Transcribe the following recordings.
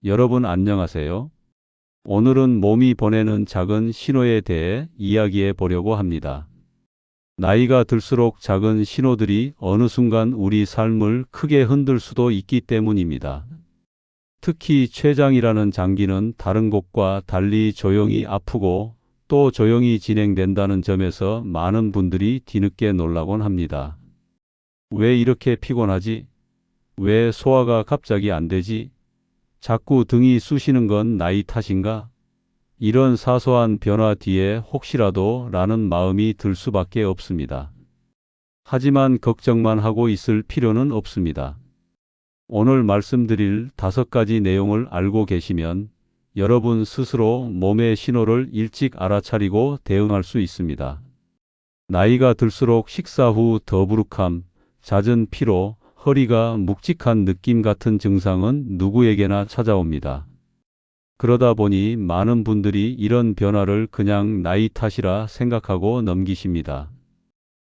여러분 안녕하세요. 오늘은 몸이 보내는 작은 신호에 대해 이야기해 보려고 합니다. 나이가 들수록 작은 신호들이 어느 순간 우리 삶을 크게 흔들 수도 있기 때문입니다. 특히 췌장이라는 장기는 다른 곳과 달리 조용히 아프고 또 조용히 진행된다는 점에서 많은 분들이 뒤늦게 놀라곤 합니다. 왜 이렇게 피곤하지? 왜 소화가 갑자기 안 되지? 자꾸 등이 쑤시는 건 나이 탓인가? 이런 사소한 변화 뒤에 혹시라도 라는 마음이 들 수밖에 없습니다. 하지만 걱정만 하고 있을 필요는 없습니다. 오늘 말씀드릴 5가지 내용을 알고 계시면 여러분 스스로 몸의 신호를 일찍 알아차리고 대응할 수 있습니다. 나이가 들수록 식사 후 더부룩함, 잦은 피로, 허리가 묵직한 느낌 같은 증상은 누구에게나 찾아옵니다. 그러다 보니 많은 분들이 이런 변화를 그냥 나이 탓이라 생각하고 넘기십니다.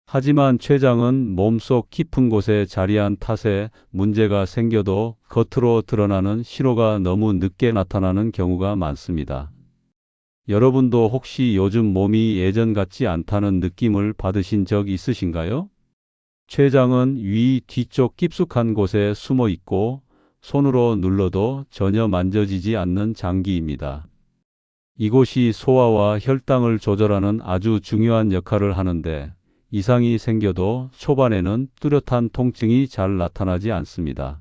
하지만 췌장은 몸속 깊은 곳에 자리한 탓에 문제가 생겨도 겉으로 드러나는 신호가 너무 늦게 나타나는 경우가 많습니다. 여러분도 혹시 요즘 몸이 예전 같지 않다는 느낌을 받으신 적 있으신가요? 췌장은 위 뒤쪽 깊숙한 곳에 숨어 있고 손으로 눌러도 전혀 만져지지 않는 장기입니다. 이곳이 소화와 혈당을 조절하는 아주 중요한 역할을 하는데 이상이 생겨도 초반에는 뚜렷한 통증이 잘 나타나지 않습니다.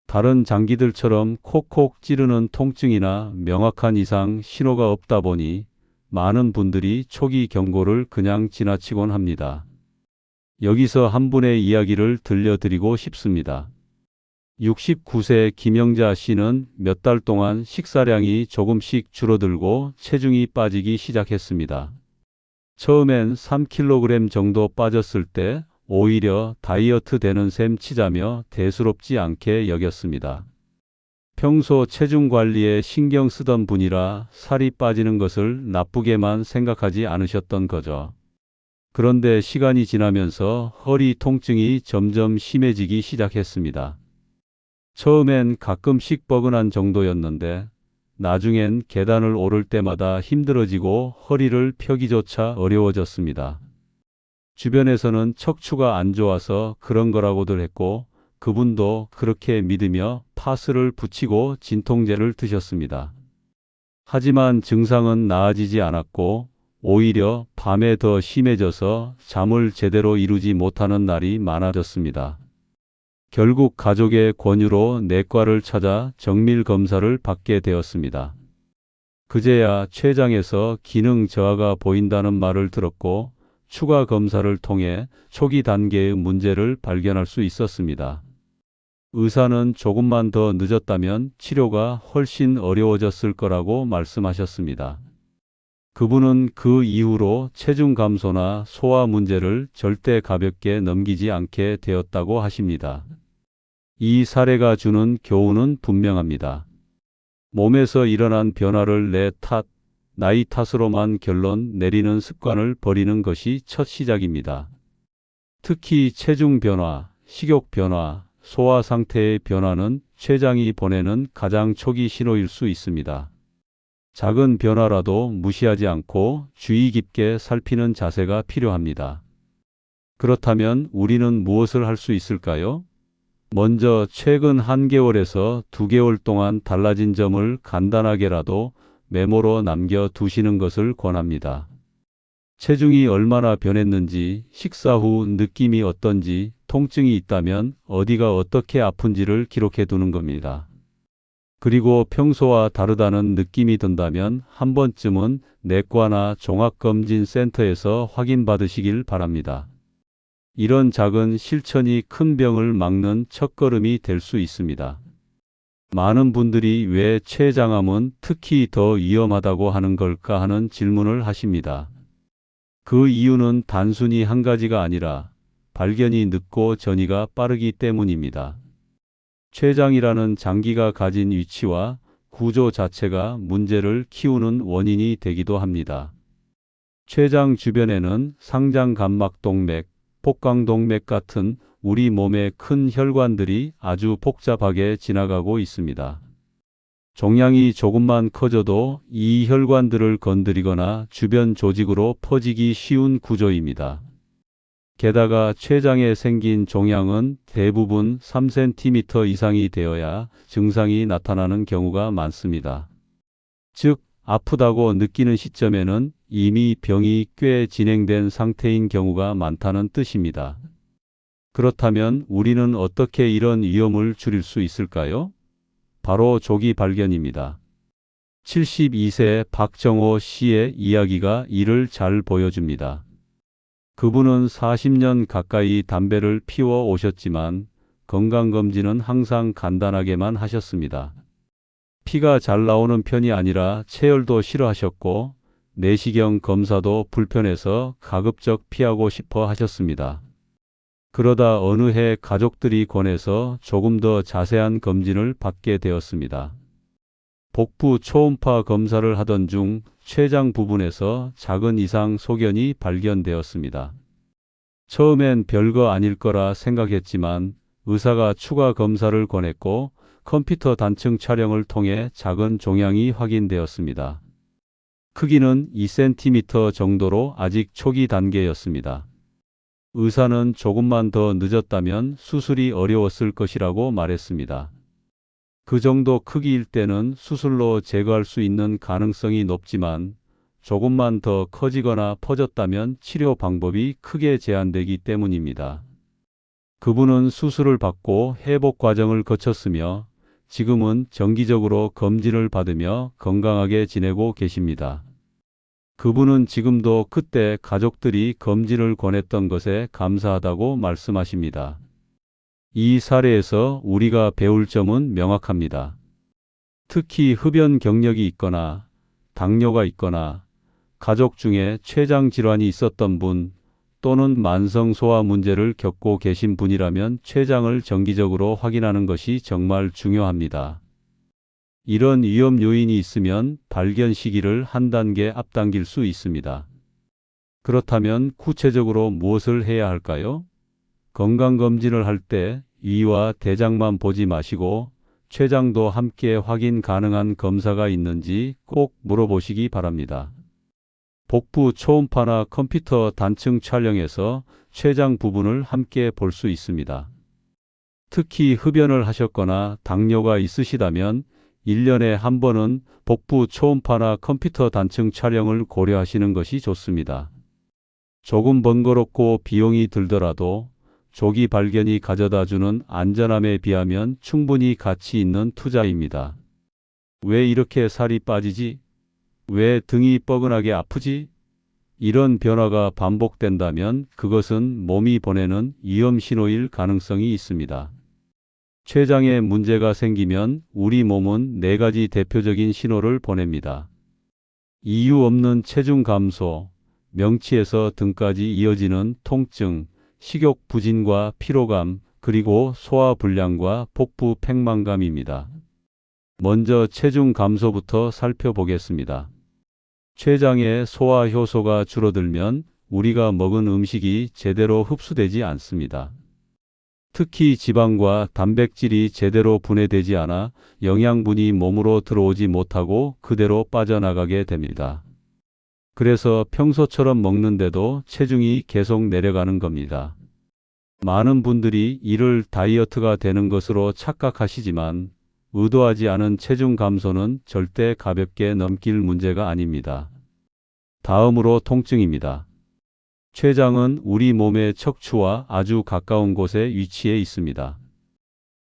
다른 장기들처럼 콕콕 찌르는 통증이나 명확한 이상 신호가 없다 보니 많은 분들이 초기 경고를 그냥 지나치곤 합니다. 여기서 한 분의 이야기를 들려드리고 싶습니다. 69세 김영자 씨는 몇 달 동안 식사량이 조금씩 줄어들고 체중이 빠지기 시작했습니다. 처음엔 3kg 정도 빠졌을 때 오히려 다이어트 되는 셈 치자며 대수롭지 않게 여겼습니다. 평소 체중 관리에 신경 쓰던 분이라 살이 빠지는 것을 나쁘게만 생각하지 않으셨던 거죠. 그런데 시간이 지나면서 허리 통증이 점점 심해지기 시작했습니다. 처음엔 가끔씩 뻐근한 정도였는데 나중엔 계단을 오를 때마다 힘들어지고 허리를 펴기조차 어려워졌습니다. 주변에서는 척추가 안 좋아서 그런 거라고들 했고 그분도 그렇게 믿으며 파스를 붙이고 진통제를 드셨습니다. 하지만 증상은 나아지지 않았고 오히려 밤에 더 심해져서 잠을 제대로 이루지 못하는 날이 많아졌습니다. 결국 가족의 권유로 내과를 찾아 정밀 검사를 받게 되었습니다. 그제야 췌장에서 기능 저하가 보인다는 말을 들었고 추가 검사를 통해 초기 단계의 문제를 발견할 수 있었습니다. 의사는 조금만 더 늦었다면 치료가 훨씬 어려워졌을 거라고 말씀하셨습니다. 그분은 그 이후로 체중 감소나 소화 문제를 절대 가볍게 넘기지 않게 되었다고 하십니다. 이 사례가 주는 교훈은 분명합니다. 몸에서 일어난 변화를 내 탓, 나이 탓으로만 결론 내리는 습관을 버리는 것이 첫 시작입니다. 특히 체중 변화, 식욕 변화, 소화 상태의 변화는 췌장이 보내는 가장 초기 신호일 수 있습니다. 작은 변화라도 무시하지 않고 주의 깊게 살피는 자세가 필요합니다. 그렇다면 우리는 무엇을 할 수 있을까요? 먼저 최근 1개월에서 2개월 동안 달라진 점을 간단하게라도 메모로 남겨 두시는 것을 권합니다. 체중이 얼마나 변했는지, 식사 후 느낌이 어떤지, 통증이 있다면 어디가 어떻게 아픈지를 기록해 두는 겁니다. 그리고 평소와 다르다는 느낌이 든다면 한 번쯤은 내과나 종합검진센터에서 확인받으시길 바랍니다. 이런 작은 실천이 큰 병을 막는 첫걸음이 될 수 있습니다. 많은 분들이 왜 췌장암은 특히 더 위험하다고 하는 걸까 하는 질문을 하십니다. 그 이유는 단순히 한 가지가 아니라 발견이 늦고 전이가 빠르기 때문입니다. 췌장이라는 장기가 가진 위치와 구조 자체가 문제를 키우는 원인이 되기도 합니다. 췌장 주변에는 상장간막동맥, 복강동맥 같은 우리 몸의 큰 혈관들이 아주 복잡하게 지나가고 있습니다. 종양이 조금만 커져도 이 혈관들을 건드리거나 주변 조직으로 퍼지기 쉬운 구조입니다. 게다가 췌장에 생긴 종양은 대부분 3cm 이상이 되어야 증상이 나타나는 경우가 많습니다. 즉, 아프다고 느끼는 시점에는 이미 병이 꽤 진행된 상태인 경우가 많다는 뜻입니다. 그렇다면 우리는 어떻게 이런 위험을 줄일 수 있을까요? 바로 조기 발견입니다. 72세 박정호 씨의 이야기가 이를 잘 보여줍니다. 그분은 40년 가까이 담배를 피워 오셨지만 건강검진은 항상 간단하게만 하셨습니다. 피가 잘 나오는 편이 아니라 체열도 싫어하셨고 내시경 검사도 불편해서 가급적 피하고 싶어 하셨습니다. 그러다 어느 해 가족들이 권해서 조금 더 자세한 검진을 받게 되었습니다. 복부 초음파 검사를 하던 중 췌장 부분에서 작은 이상 소견이 발견되었습니다. 처음엔 별거 아닐 거라 생각했지만 의사가 추가 검사를 권했고 컴퓨터 단층 촬영을 통해 작은 종양이 확인되었습니다. 크기는 2cm 정도로 아직 초기 단계였습니다. 의사는 조금만 더 늦었다면 수술이 어려웠을 것이라고 말했습니다. 그 정도 크기일 때는 수술로 제거할 수 있는 가능성이 높지만 조금만 더 커지거나 퍼졌다면 치료 방법이 크게 제한되기 때문입니다. 그분은 수술을 받고 회복 과정을 거쳤으며 지금은 정기적으로 검진을 받으며 건강하게 지내고 계십니다. 그분은 지금도 그때 가족들이 검진을 권했던 것에 감사하다고 말씀하십니다. 이 사례에서 우리가 배울 점은 명확합니다. 특히 흡연 경력이 있거나 당뇨가 있거나 가족 중에 췌장 질환이 있었던 분 또는 만성 소화 문제를 겪고 계신 분이라면 췌장을 정기적으로 확인하는 것이 정말 중요합니다. 이런 위험 요인이 있으면 발견 시기를 한 단계 앞당길 수 있습니다. 그렇다면 구체적으로 무엇을 해야 할까요? 건강검진을 할 때 위와 대장만 보지 마시고 췌장도 함께 확인 가능한 검사가 있는지 꼭 물어보시기 바랍니다. 복부 초음파나 컴퓨터 단층 촬영에서 췌장 부분을 함께 볼 수 있습니다. 특히 흡연을 하셨거나 당뇨가 있으시다면 1년에 한 번은 복부 초음파나 컴퓨터 단층 촬영을 고려하시는 것이 좋습니다. 조금 번거롭고 비용이 들더라도 조기 발견이 가져다주는 안전함에 비하면 충분히 가치 있는 투자입니다. 왜 이렇게 살이 빠지지? 왜 등이 뻐근하게 아프지? 이런 변화가 반복된다면 그것은 몸이 보내는 위험 신호일 가능성이 있습니다. 췌장에 문제가 생기면 우리 몸은 4가지 대표적인 신호를 보냅니다. 이유 없는 체중 감소, 명치에서 등까지 이어지는 통증, 식욕 부진과 피로감, 그리고 소화 불량과 복부 팽만감입니다. 먼저 체중 감소부터 살펴보겠습니다. 췌장의 소화 효소가 줄어들면 우리가 먹은 음식이 제대로 흡수되지 않습니다. 특히 지방과 단백질이 제대로 분해되지 않아 영양분이 몸으로 들어오지 못하고 그대로 빠져나가게 됩니다. 그래서 평소처럼 먹는데도 체중이 계속 내려가는 겁니다. 많은 분들이 이를 다이어트가 되는 것으로 착각하시지만 의도하지 않은 체중 감소는 절대 가볍게 넘길 문제가 아닙니다. 다음으로 통증입니다. 췌장은 우리 몸의 척추와 아주 가까운 곳에 위치해 있습니다.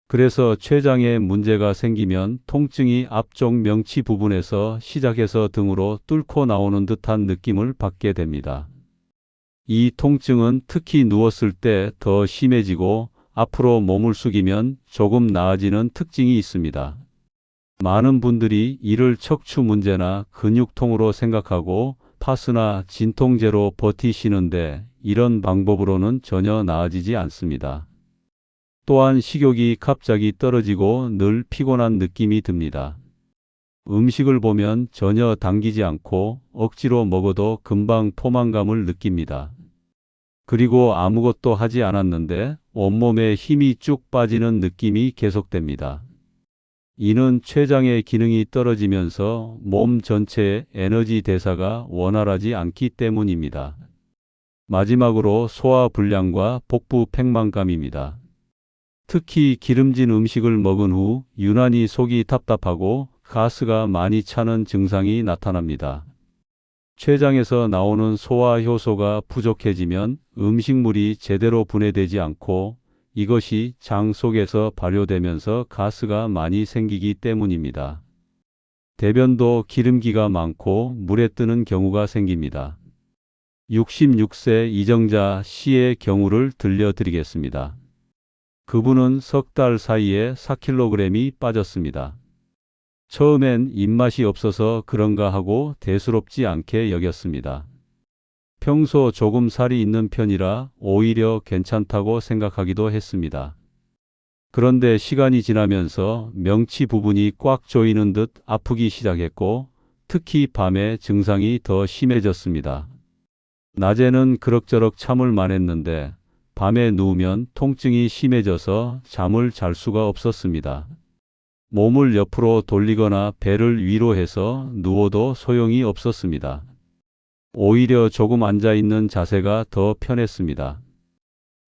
그래서 췌장에 문제가 생기면 통증이 앞쪽 명치 부분에서 시작해서 등으로 뚫고 나오는 듯한 느낌을 받게 됩니다. 이 통증은 특히 누웠을 때 더 심해지고 앞으로 몸을 숙이면 조금 나아지는 특징이 있습니다. 많은 분들이 이를 척추 문제나 근육통으로 생각하고 파스나 진통제로 버티시는데 이런 방법으로는 전혀 나아지지 않습니다. 또한 식욕이 갑자기 떨어지고 늘 피곤한 느낌이 듭니다. 음식을 보면 전혀 당기지 않고 억지로 먹어도 금방 포만감을 느낍니다. 그리고 아무것도 하지 않았는데 온몸에 힘이 쭉 빠지는 느낌이 계속됩니다. 이는 췌장의 기능이 떨어지면서 몸 전체의 에너지 대사가 원활하지 않기 때문입니다. 마지막으로 소화불량과 복부 팽만감입니다. 특히 기름진 음식을 먹은 후 유난히 속이 답답하고 가스가 많이 차는 증상이 나타납니다. 췌장에서 나오는 소화 효소가 부족해지면 음식물이 제대로 분해되지 않고 이것이 장 속에서 발효되면서 가스가 많이 생기기 때문입니다. 대변도 기름기가 많고 물에 뜨는 경우가 생깁니다. 66세 이정자 씨의 경우를 들려드리겠습니다. 그분은 석 달 사이에 4kg이 빠졌습니다. 처음엔 입맛이 없어서 그런가 하고 대수롭지 않게 여겼습니다. 평소 조금 살이 있는 편이라 오히려 괜찮다고 생각하기도 했습니다. 그런데 시간이 지나면서 명치 부분이 꽉 조이는 듯 아프기 시작했고 특히 밤에 증상이 더 심해졌습니다. 낮에는 그럭저럭 참을 만했는데 밤에 누우면 통증이 심해져서 잠을 잘 수가 없었습니다. 몸을 옆으로 돌리거나 배를 위로 해서 누워도 소용이 없었습니다. 오히려 조금 앉아있는 자세가 더 편했습니다.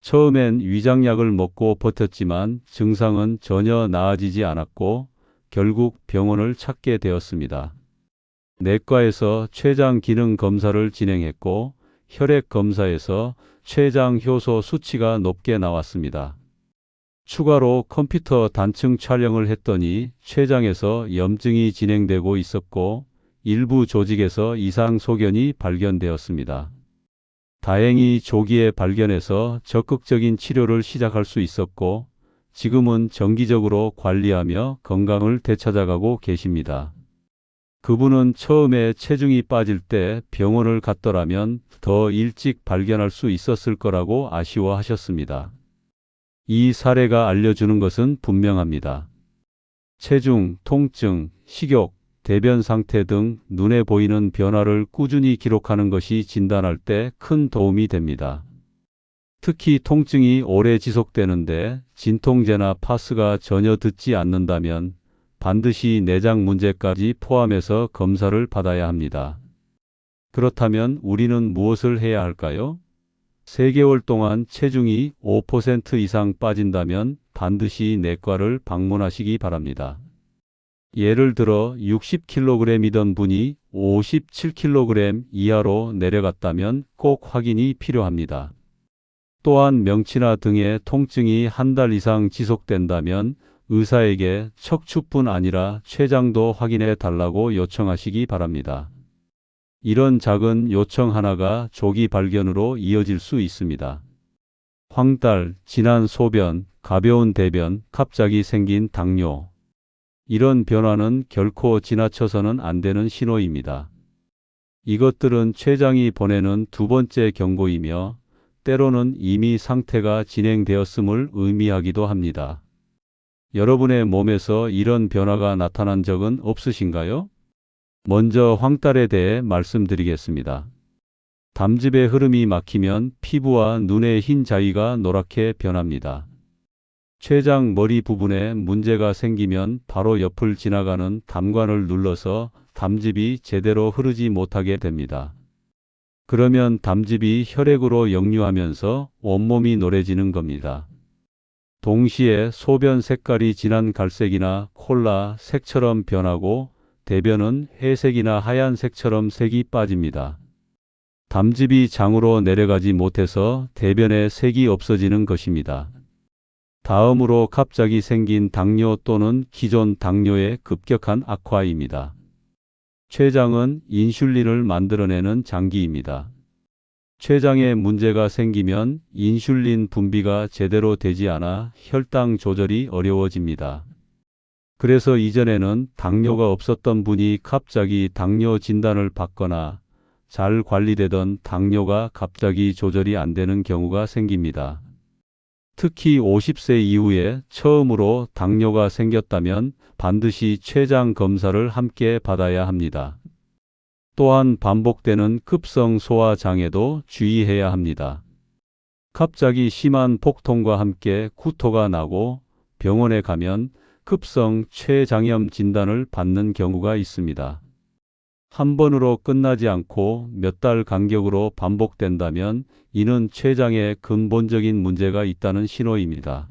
처음엔 위장약을 먹고 버텼지만 증상은 전혀 나아지지 않았고 결국 병원을 찾게 되었습니다. 내과에서 췌장 기능 검사를 진행했고 혈액 검사에서 췌장 효소 수치가 높게 나왔습니다. 추가로 컴퓨터 단층 촬영을 했더니 췌장에서 염증이 진행되고 있었고 일부 조직에서 이상 소견이 발견되었습니다. 다행히 조기에 발견해서 적극적인 치료를 시작할 수 있었고 지금은 정기적으로 관리하며 건강을 되찾아가고 계십니다. 그분은 처음에 체중이 빠질 때 병원을 갔더라면 더 일찍 발견할 수 있었을 거라고 아쉬워하셨습니다. 이 사례가 알려주는 것은 분명합니다. 체중, 통증, 식욕, 대변 상태 등 눈에 보이는 변화를 꾸준히 기록하는 것이 진단할 때 큰 도움이 됩니다. 특히 통증이 오래 지속되는데 진통제나 파스가 전혀 듣지 않는다면 반드시 내장 문제까지 포함해서 검사를 받아야 합니다. 그렇다면 우리는 무엇을 해야 할까요? 3개월 동안 체중이 5% 이상 빠진다면 반드시 내과를 방문하시기 바랍니다. 예를 들어 60kg이던 분이 57kg 이하로 내려갔다면 꼭 확인이 필요합니다. 또한 명치나 등의 통증이 한 달 이상 지속된다면 의사에게 척추뿐 아니라 췌장도 확인해 달라고 요청하시기 바랍니다. 이런 작은 요청 하나가 조기 발견으로 이어질 수 있습니다. 황달, 진한 소변, 가벼운 대변, 갑자기 생긴 당뇨. 이런 변화는 결코 지나쳐서는 안 되는 신호입니다. 이것들은 췌장이 보내는 두 번째 경고이며 때로는 이미 상태가 진행되었음을 의미하기도 합니다. 여러분의 몸에서 이런 변화가 나타난 적은 없으신가요? 먼저 황달에 대해 말씀드리겠습니다. 담즙의 흐름이 막히면 피부와 눈의 흰 자위가 노랗게 변합니다. 췌장 머리 부분에 문제가 생기면 바로 옆을 지나가는 담관을 눌러서 담즙이 제대로 흐르지 못하게 됩니다. 그러면 담즙이 혈액으로 역류하면서 온몸이 노래지는 겁니다. 동시에 소변 색깔이 진한 갈색이나 콜라 색처럼 변하고 대변은 회색이나 하얀색처럼 색이 빠집니다. 담즙이 장으로 내려가지 못해서 대변의 색이 없어지는 것입니다. 다음으로 갑자기 생긴 당뇨 또는 기존 당뇨의 급격한 악화입니다. 췌장은 인슐린을 만들어내는 장기입니다. 췌장에 문제가 생기면 인슐린 분비가 제대로 되지 않아 혈당 조절이 어려워집니다. 그래서 이전에는 당뇨가 없었던 분이 갑자기 당뇨 진단을 받거나 잘 관리되던 당뇨가 갑자기 조절이 안 되는 경우가 생깁니다. 특히 50세 이후에 처음으로 당뇨가 생겼다면 반드시 췌장 검사를 함께 받아야 합니다. 또한 반복되는 급성 소화 장애도 주의해야 합니다. 갑자기 심한 복통과 함께 구토가 나고 병원에 가면 급성 췌장염 진단을 받는 경우가 있습니다. 한 번으로 끝나지 않고 몇 달 간격으로 반복된다면 이는 췌장에 근본적인 문제가 있다는 신호입니다.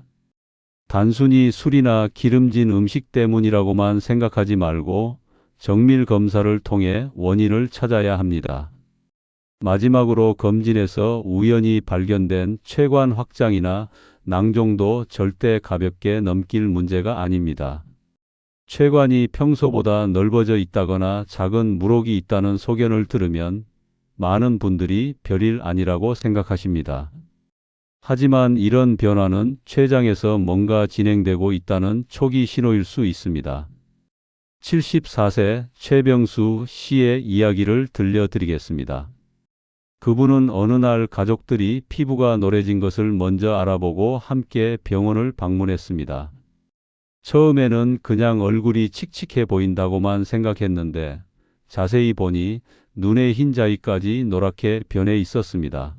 단순히 술이나 기름진 음식 때문이라고만 생각하지 말고 정밀 검사를 통해 원인을 찾아야 합니다. 마지막으로 검진에서 우연히 발견된 췌관 확장이나 낭종도 절대 가볍게 넘길 문제가 아닙니다. 췌관이 평소보다 넓어져 있다거나 작은 물혹이 있다는 소견을 들으면 많은 분들이 별일 아니라고 생각하십니다. 하지만 이런 변화는 췌장에서 뭔가 진행되고 있다는 초기 신호일 수 있습니다. 74세 최병수 씨의 이야기를 들려드리겠습니다. 그분은 어느 날 가족들이 피부가 노래진 것을 먼저 알아보고 함께 병원을 방문했습니다. 처음에는 그냥 얼굴이 칙칙해 보인다고만 생각했는데 자세히 보니 눈의 흰자위까지 노랗게 변해 있었습니다.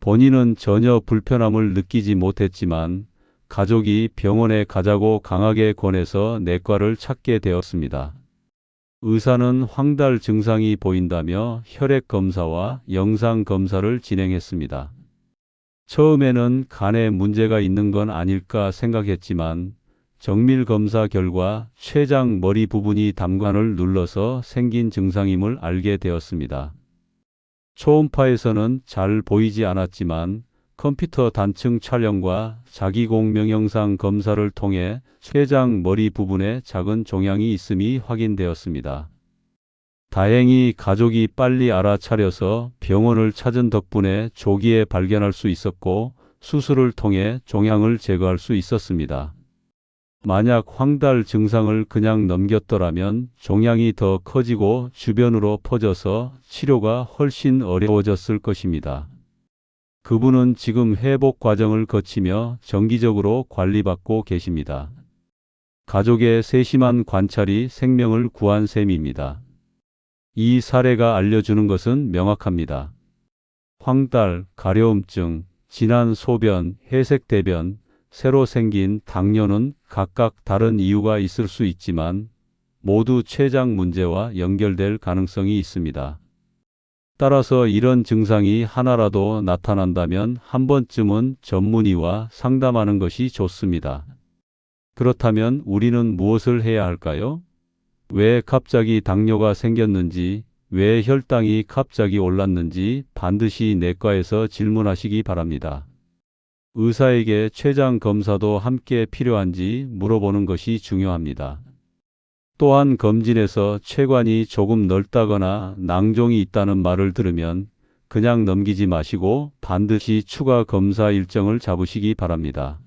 본인은 전혀 불편함을 느끼지 못했지만 가족이 병원에 가자고 강하게 권해서 내과를 찾게 되었습니다. 의사는 황달 증상이 보인다며 혈액 검사와 영상 검사를 진행했습니다. 처음에는 간에 문제가 있는 건 아닐까 생각했지만 정밀 검사 결과 췌장 머리 부분이 담관을 눌러서 생긴 증상임을 알게 되었습니다. 초음파에서는 잘 보이지 않았지만 컴퓨터 단층 촬영과 자기공명 영상 검사를 통해 췌장 머리 부분에 작은 종양이 있음이 확인되었습니다. 다행히 가족이 빨리 알아차려서 병원을 찾은 덕분에 조기에 발견할 수 있었고 수술을 통해 종양을 제거할 수 있었습니다. 만약 황달 증상을 그냥 넘겼더라면 종양이 더 커지고 주변으로 퍼져서 치료가 훨씬 어려워졌을 것입니다. 그분은 지금 회복 과정을 거치며 정기적으로 관리받고 계십니다. 가족의 세심한 관찰이 생명을 구한 셈입니다. 이 사례가 알려주는 것은 명확합니다. 황달, 가려움증, 진한 소변, 회색 대변, 새로 생긴 당뇨는 각각 다른 이유가 있을 수 있지만 모두 췌장 문제와 연결될 가능성이 있습니다. 따라서 이런 증상이 하나라도 나타난다면 한 번쯤은 전문의와 상담하는 것이 좋습니다. 그렇다면 우리는 무엇을 해야 할까요? 왜 갑자기 당뇨가 생겼는지, 왜 혈당이 갑자기 올랐는지 반드시 내과에서 질문하시기 바랍니다. 의사에게 췌장 검사도 함께 필요한지 물어보는 것이 중요합니다. 또한 검진에서 췌관이 조금 넓다거나 낭종이 있다는 말을 들으면 그냥 넘기지 마시고 반드시 추가 검사 일정을 잡으시기 바랍니다.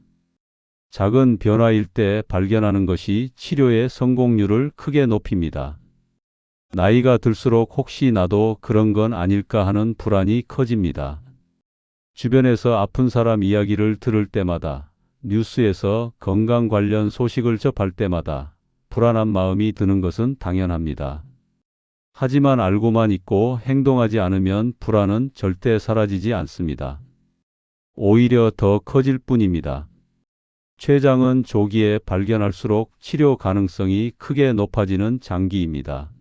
작은 변화일 때 발견하는 것이 치료의 성공률을 크게 높입니다. 나이가 들수록 혹시 나도 그런 건 아닐까 하는 불안이 커집니다. 주변에서 아픈 사람 이야기를 들을 때마다, 뉴스에서 건강 관련 소식을 접할 때마다 불안한 마음이 드는 것은 당연합니다. 하지만 알고만 있고 행동하지 않으면 불안은 절대 사라지지 않습니다. 오히려 더 커질 뿐입니다. 췌장은 조기에 발견할수록 치료 가능성이 크게 높아지는 장기입니다.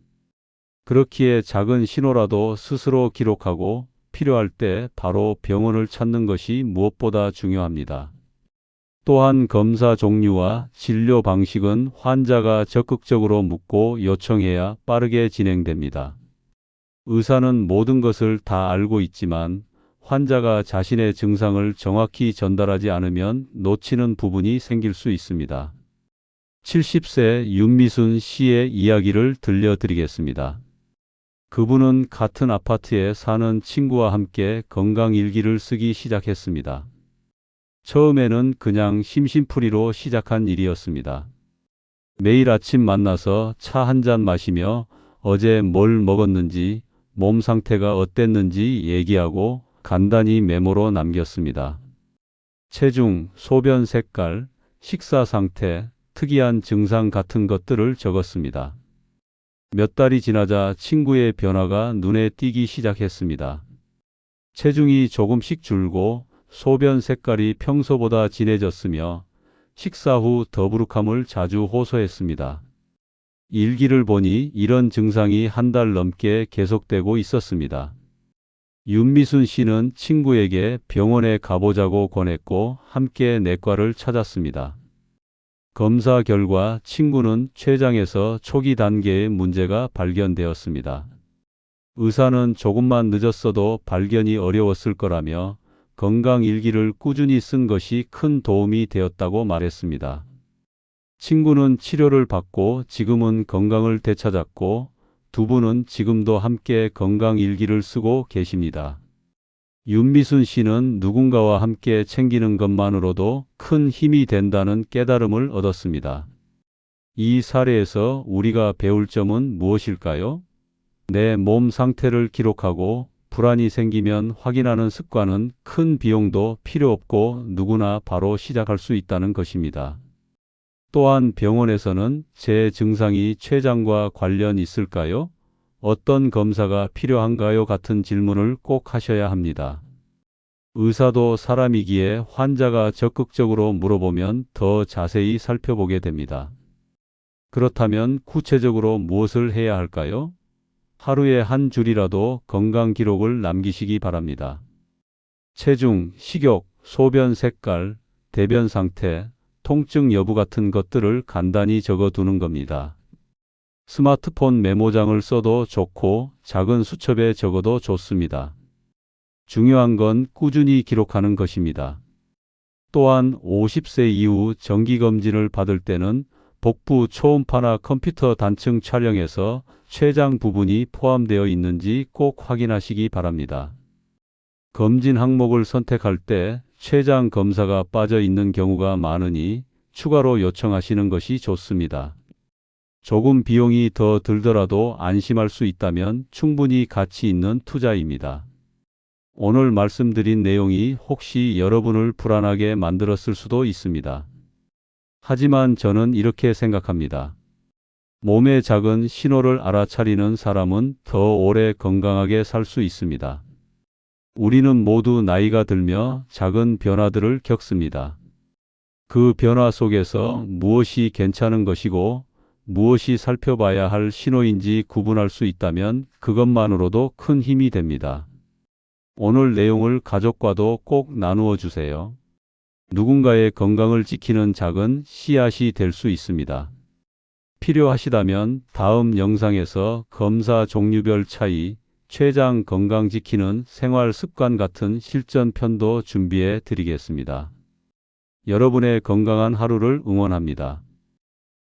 그렇기에 작은 신호라도 스스로 기록하고 필요할 때 바로 병원을 찾는 것이 무엇보다 중요합니다. 또한 검사 종류와 진료 방식은 환자가 적극적으로 묻고 요청해야 빠르게 진행됩니다. 의사는 모든 것을 다 알고 있지만 환자가 자신의 증상을 정확히 전달하지 않으면 놓치는 부분이 생길 수 있습니다. 70세 윤미순 씨의 이야기를 들려드리겠습니다. 그분은 같은 아파트에 사는 친구와 함께 건강일기를 쓰기 시작했습니다. 처음에는 그냥 심심풀이로 시작한 일이었습니다. 매일 아침 만나서 차 한 잔 마시며 어제 뭘 먹었는지, 몸 상태가 어땠는지 얘기하고 간단히 메모로 남겼습니다. 체중, 소변 색깔, 식사 상태, 특이한 증상 같은 것들을 적었습니다. 몇 달이 지나자 친구의 변화가 눈에 띄기 시작했습니다. 체중이 조금씩 줄고 소변 색깔이 평소보다 진해졌으며 식사 후 더부룩함을 자주 호소했습니다. 일기를 보니 이런 증상이 한 달 넘게 계속되고 있었습니다. 윤미순 씨는 친구에게 병원에 가보자고 권했고 함께 내과를 찾았습니다. 검사 결과 친구는 췌장에서 초기 단계의 문제가 발견되었습니다. 의사는 조금만 늦었어도 발견이 어려웠을 거라며 건강일기를 꾸준히 쓴 것이 큰 도움이 되었다고 말했습니다. 친구는 치료를 받고 지금은 건강을 되찾았고 두 분은 지금도 함께 건강일기를 쓰고 계십니다. 윤미순 씨는 누군가와 함께 챙기는 것만으로도 큰 힘이 된다는 깨달음을 얻었습니다. 이 사례에서 우리가 배울 점은 무엇일까요? 내 몸 상태를 기록하고 불안이 생기면 확인하는 습관은 큰 비용도 필요 없고 누구나 바로 시작할 수 있다는 것입니다. 또한 병원에서는 제 증상이 췌장과 관련 있을까요? 어떤 검사가 필요한가요? 같은 질문을 꼭 하셔야 합니다. 의사도 사람이기에 환자가 적극적으로 물어보면 더 자세히 살펴보게 됩니다. 그렇다면 구체적으로 무엇을 해야 할까요? 하루에 한 줄이라도 건강 기록을 남기시기 바랍니다. 체중, 식욕, 소변 색깔, 대변 상태, 통증 여부 같은 것들을 간단히 적어두는 겁니다. 스마트폰 메모장을 써도 좋고 작은 수첩에 적어도 좋습니다. 중요한 건 꾸준히 기록하는 것입니다. 또한 50세 이후 정기검진을 받을 때는 복부 초음파나 컴퓨터 단층 촬영에서 췌장 부분이 포함되어 있는지 꼭 확인하시기 바랍니다. 검진 항목을 선택할 때 췌장 검사가 빠져 있는 경우가 많으니 추가로 요청하시는 것이 좋습니다. 조금 비용이 더 들더라도 안심할 수 있다면 충분히 가치 있는 투자입니다. 오늘 말씀드린 내용이 혹시 여러분을 불안하게 만들었을 수도 있습니다. 하지만 저는 이렇게 생각합니다. 몸의 작은 신호를 알아차리는 사람은 더 오래 건강하게 살 수 있습니다. 우리는 모두 나이가 들며 작은 변화들을 겪습니다. 그 변화 속에서 무엇이 괜찮은 것이고 무엇이 살펴봐야 할 신호인지 구분할 수 있다면 그것만으로도 큰 힘이 됩니다. 오늘 내용을 가족과도 꼭 나누어 주세요. 누군가의 건강을 지키는 작은 씨앗이 될 수 있습니다. 필요하시다면 다음 영상에서 검사 종류별 차이, 췌장 건강 지키는 생활 습관 같은 실전 편도 준비해 드리겠습니다. 여러분의 건강한 하루를 응원합니다.